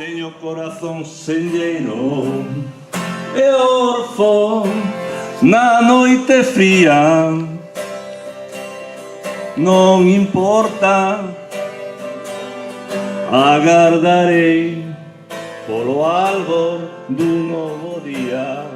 Teño corazón selleiro e orfo na noite fría. Non importa, agardarei polo albo dun novo día.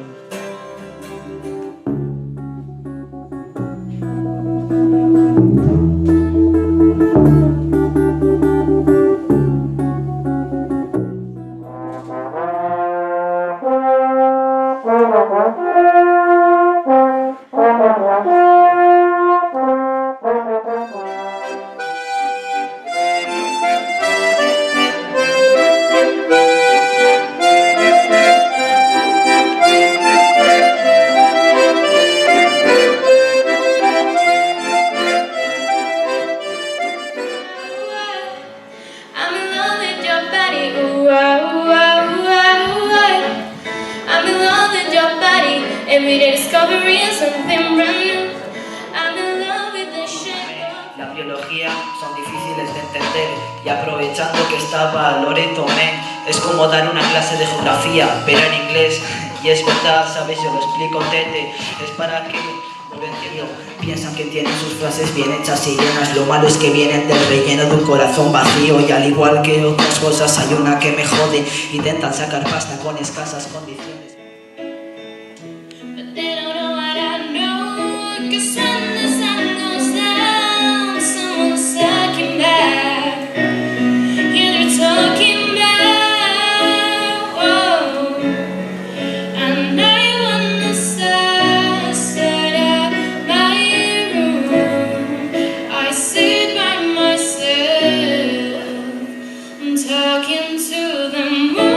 La biología son difíciles de entender y aprovechando que estaba Loreto Men, es como dar una clase de geografía, pero en inglés. Y es verdad, ¿sabes? Yo lo explico, Tete, es para que no lo entiendo. Piensan que tienen sus frases bien hechas y llenas. Lo malo es que vienen del relleno de un corazón vacío. Y al igual que otras cosas hay una que me jode. Intentan sacar pasta con escasas condiciones. Talking to the moon.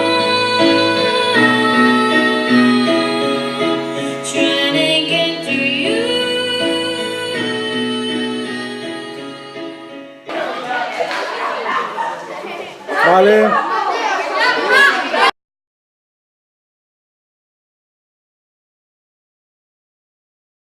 Vale.